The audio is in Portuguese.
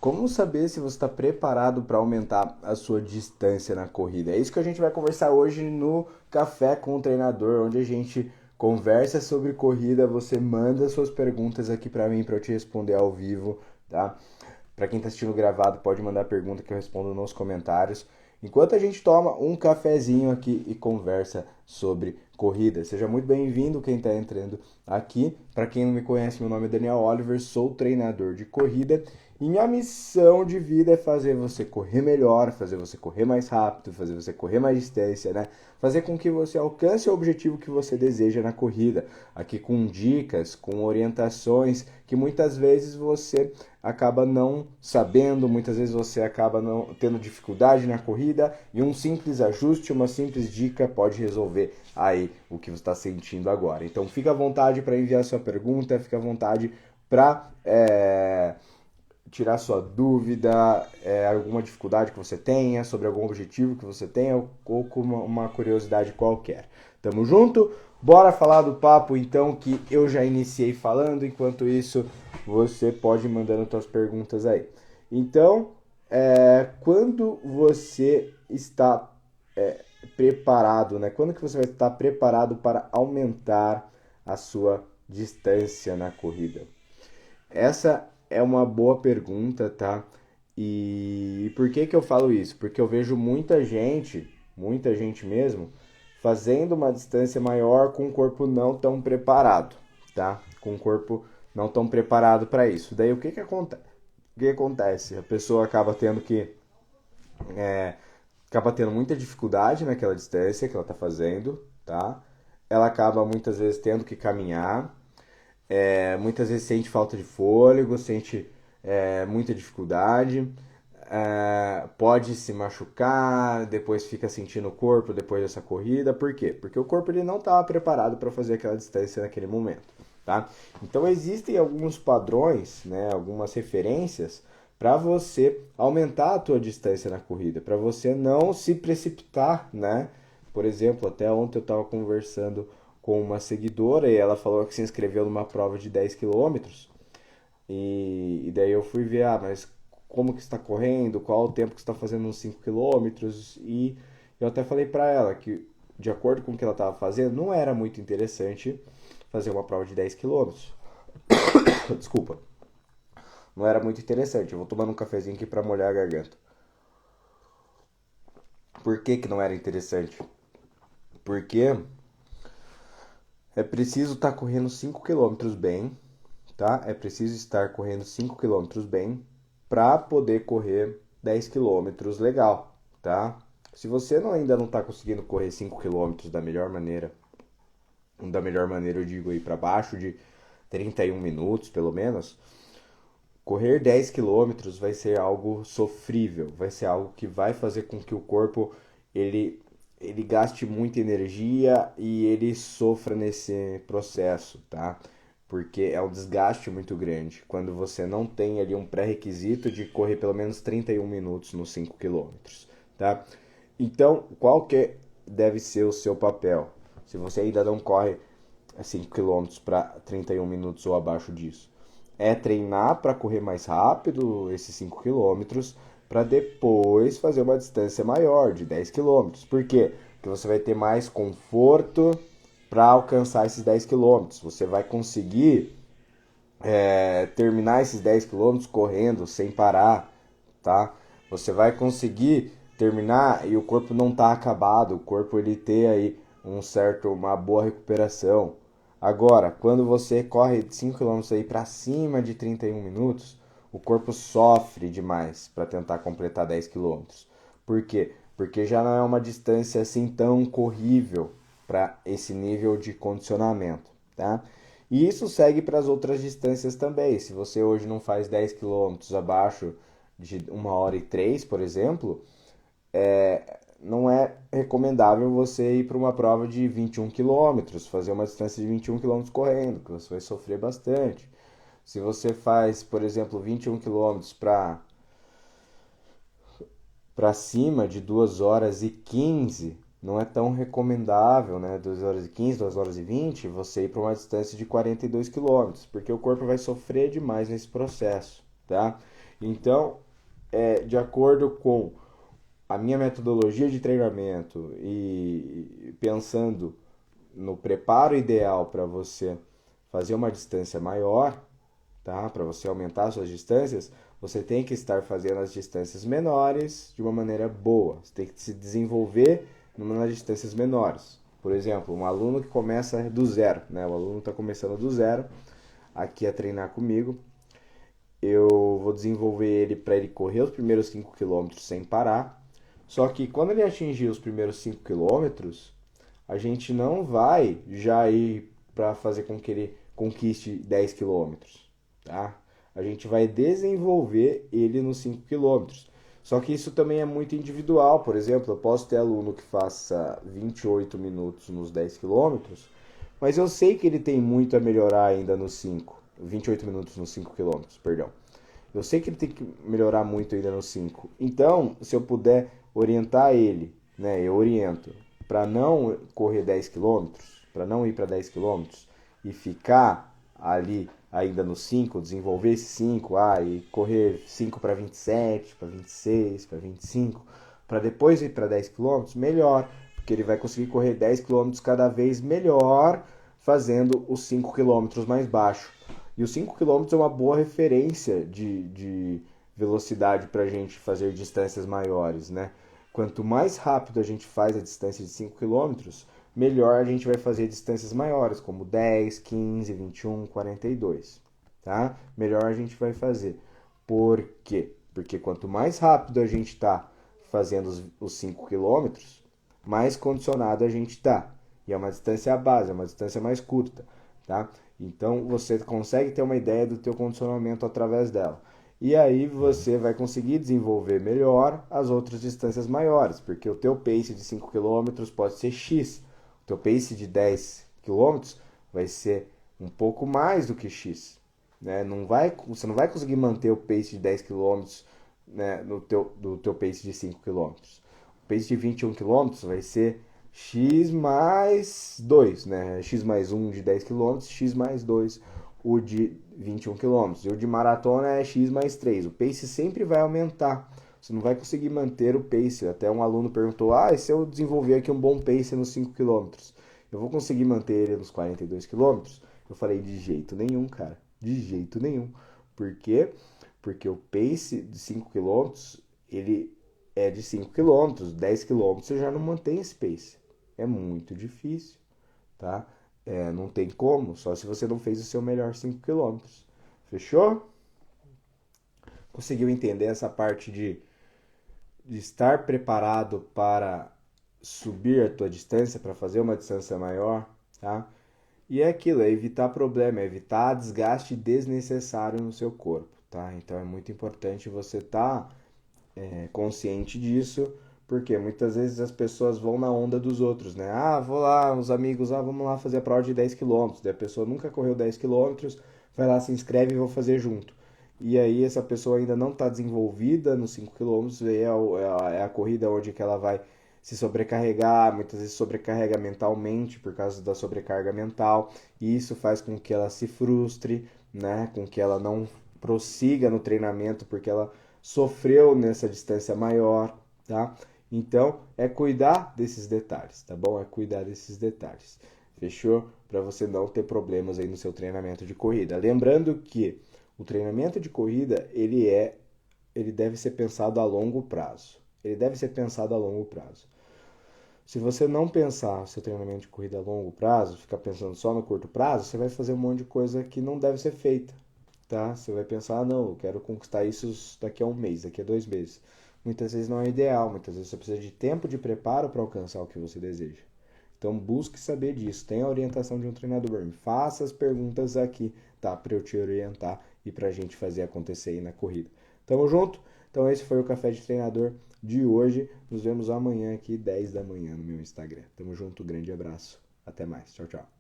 Como saber se você está preparado para aumentar a sua distância na corrida? É isso que a gente vai conversar hoje no Café com o Treinador, onde a gente conversa sobre corrida. Você manda suas perguntas aqui para mim para eu te responder ao vivo, tá? Para quem está assistindo gravado, pode mandar pergunta que eu respondo nos comentários. Enquanto a gente toma um cafezinho aqui e conversa sobre corrida. Seja muito bem-vindo quem está entrando aqui. Para quem não me conhece, meu nome é Daniel Oliver, sou treinador de corrida e minha missão de vida é fazer você correr melhor, fazer você correr mais rápido, fazer você correr mais distância, né? Fazer com que você alcance o objetivo que você deseja na corrida. Aqui com dicas, com orientações que muitas vezes você acaba não sabendo, muitas vezes você acaba não tendo dificuldade na corrida e um simples ajuste, uma simples dica pode resolver aí o que você está sentindo agora. Então fica à vontade para enviar sua pergunta, fica à vontade para tirar sua dúvida, alguma dificuldade que você tenha, sobre algum objetivo que você tenha ou com uma curiosidade qualquer. Tamo junto? Bora falar do papo então que eu já iniciei falando, enquanto isso você pode ir mandando suas perguntas aí. Então, quando você está preparado, né? Quando que você vai estar preparado para aumentar a sua distância na corrida? Essa é uma boa pergunta, tá? E por que que eu falo isso? Porque eu vejo muita gente mesmo, fazendo uma distância maior com o corpo não tão preparado, tá? Com o corpo não tão preparado para isso. Daí o que que acontece? O que acontece? A pessoa acaba tendo muita dificuldade naquela distância que ela está fazendo, tá? Ela acaba muitas vezes tendo que caminhar, muitas vezes sente falta de fôlego, sente muita dificuldade, pode se machucar, depois fica sentindo o corpo depois dessa corrida. Por quê? Porque o corpo ele não estava preparado para fazer aquela distância naquele momento, tá? Então existem alguns padrões, né, algumas referências para você aumentar a tua distância na corrida, para você não se precipitar, né? Por exemplo, até ontem eu estava conversando com uma seguidora e ela falou que se inscreveu numa prova de 10 quilômetros e daí eu fui ver, mas como que está correndo, qual o tempo que está fazendo nos 5 quilômetros e eu até falei para ela que de acordo com o que ela estava fazendo, não era muito interessante fazer uma prova de 10 quilômetros. Desculpa. Não era muito interessante. Eu vou tomando um cafezinho aqui para molhar a garganta. Por que que não era interessante? Porque é preciso estar correndo 5 quilômetros bem, tá? É preciso estar correndo 5 quilômetros bem para poder correr 10 quilômetros legal, tá? Se você ainda não está conseguindo correr 5 quilômetros da melhor maneira eu digo aí para baixo de 31 minutos pelo menos, correr 10 quilômetros vai ser algo sofrível, vai ser algo que vai fazer com que o corpo ele, ele gaste muita energia e ele sofra nesse processo, tá? Porque é um desgaste muito grande quando você não tem ali um pré-requisito de correr pelo menos 31 minutos nos 5 quilômetros, tá? Então, qual que deve ser o seu papel? Se você ainda não corre 5 quilômetros para 31 minutos ou abaixo disso, é treinar para correr mais rápido esses 5 quilômetros para depois fazer uma distância maior de 10 quilômetros. Por quê? Porque você vai ter mais conforto para alcançar esses 10 quilômetros. Você vai conseguir terminar esses 10 quilômetros correndo sem parar, tá? Você vai conseguir terminar e o corpo não tá acabado, o corpo ele ter aí uma boa recuperação. Agora, quando você corre 5 quilômetros aí para cima de 31 minutos, o corpo sofre demais para tentar completar 10 quilômetros. Por quê? Porque já não é uma distância assim tão corrível para esse nível de condicionamento, tá? E isso segue para as outras distâncias também. Se você hoje não faz 10 quilômetros abaixo de 1h03, por exemplo, não é recomendável você ir para uma prova de 21 quilômetros, fazer uma distância de 21 quilômetros correndo, que você vai sofrer bastante. Se você faz, por exemplo, 21 quilômetros para cima de 2 horas e 15, não é tão recomendável, né? 2 horas e 15, 2 horas e 20, você ir para uma distância de 42 quilômetros, porque o corpo vai sofrer demais nesse processo, tá? Então, de acordo com a minha metodologia de treinamento e pensando no preparo ideal para você fazer uma distância maior, tá? Para você aumentar suas distâncias, você tem que estar fazendo as distâncias menores de uma maneira boa. Você tem que se desenvolver nas distâncias menores. Por exemplo, um aluno que começa do zero, né? O aluno está começando do zero aqui a treinar comigo. Eu vou desenvolver ele para ele correr os primeiros 5 quilômetros sem parar. Só que quando ele atingir os primeiros 5 quilômetros, a gente não vai já ir para fazer com que ele conquiste 10 quilômetros, tá? A gente vai desenvolver ele nos 5 quilômetros. Só que isso também é muito individual. Por exemplo, eu posso ter aluno que faça 28 minutos nos 10 quilômetros, mas eu sei que ele tem muito a melhorar ainda nos 5. 28 minutos nos 5 quilômetros, perdão. Eu sei que ele tem que melhorar muito ainda nos 5. Então, se eu puder orientar ele, né, eu oriento para não correr 10 quilômetros, para não ir para 10 quilômetros e ficar ali ainda no 5, desenvolver esse 5, e correr 5 para 27, para 26, para 25, para depois ir para 10 quilômetros, melhor, porque ele vai conseguir correr 10 quilômetros cada vez melhor, fazendo os 5 quilômetros mais baixo. E os 5 quilômetros é uma boa referência de velocidade para a gente fazer distâncias maiores, né? Quanto mais rápido a gente faz a distância de 5 quilômetros, melhor a gente vai fazer distâncias maiores, como 10, 15, 21, 42, tá? Melhor a gente vai fazer. Por quê? Porque quanto mais rápido a gente está fazendo os 5 quilômetros, mais condicionado a gente está. E é uma distância base, é uma distância mais curta, tá? Então você consegue ter uma ideia do teu condicionamento através dela. E aí você vai conseguir desenvolver melhor as outras distâncias maiores, porque o teu pace de 5 quilômetros pode ser X, o teu pace de 10 quilômetros vai ser um pouco mais do que X. Né? Você não vai conseguir manter o pace de 10 quilômetros, né, do teu pace de 5 quilômetros. O pace de 21 quilômetros vai ser X mais 2, né? X mais 1 de 10 quilômetros, X mais 2 o de 21 quilômetros. E o de maratona é X mais 3. O pace sempre vai aumentar. Você não vai conseguir manter o pace. Até um aluno perguntou, e se eu desenvolver aqui um bom pace nos 5 quilômetros? Eu vou conseguir manter ele nos 42 quilômetros? Eu falei, de jeito nenhum, cara. De jeito nenhum. Por quê? Porque o pace de 5 quilômetros, ele é de 5 quilômetros. 10 quilômetros você já não mantém esse pace. É muito difícil, tá? Não tem como, só se você não fez o seu melhor 5 quilômetros. Fechou? Conseguiu entender essa parte de estar preparado para subir a tua distância, para fazer uma distância maior, tá? E é aquilo, é evitar problema, é evitar desgaste desnecessário no seu corpo, tá? Então é muito importante você estar consciente disso, porque muitas vezes as pessoas vão na onda dos outros, né? Vou lá, os amigos, vamos lá fazer a prova de 10 quilômetros. Daí a pessoa nunca correu 10 quilômetros, vai lá, se inscreve e vou fazer junto. E aí essa pessoa ainda não está desenvolvida nos 5 quilômetros, e é a corrida onde que ela vai se sobrecarregar, muitas vezes sobrecarrega mentalmente por causa da sobrecarga mental, e isso faz com que ela se frustre, né? Com que ela não prossiga no treinamento porque ela sofreu nessa distância maior, tá? Então, é cuidar desses detalhes, tá bom? É cuidar desses detalhes. Fechou? Para você não ter problemas aí no seu treinamento de corrida. Lembrando que o treinamento de corrida, ele deve ser pensado a longo prazo. Ele deve ser pensado a longo prazo. Se você não pensar o seu treinamento de corrida a longo prazo, ficar pensando só no curto prazo, você vai fazer um monte de coisa que não deve ser feita, tá? Você vai pensar, não, eu quero conquistar isso daqui a um mês, daqui a 2 meses. Muitas vezes não é ideal, muitas vezes você precisa de tempo de preparo para alcançar o que você deseja. Então busque saber disso, tenha a orientação de um treinador, me faça as perguntas aqui, tá? Para eu te orientar e para a gente fazer acontecer aí na corrida. Tamo junto? Então esse foi o Café de Treinador de hoje. Nos vemos amanhã aqui, 10 da manhã no meu Instagram. Tamo junto, grande abraço. Até mais. Tchau, tchau.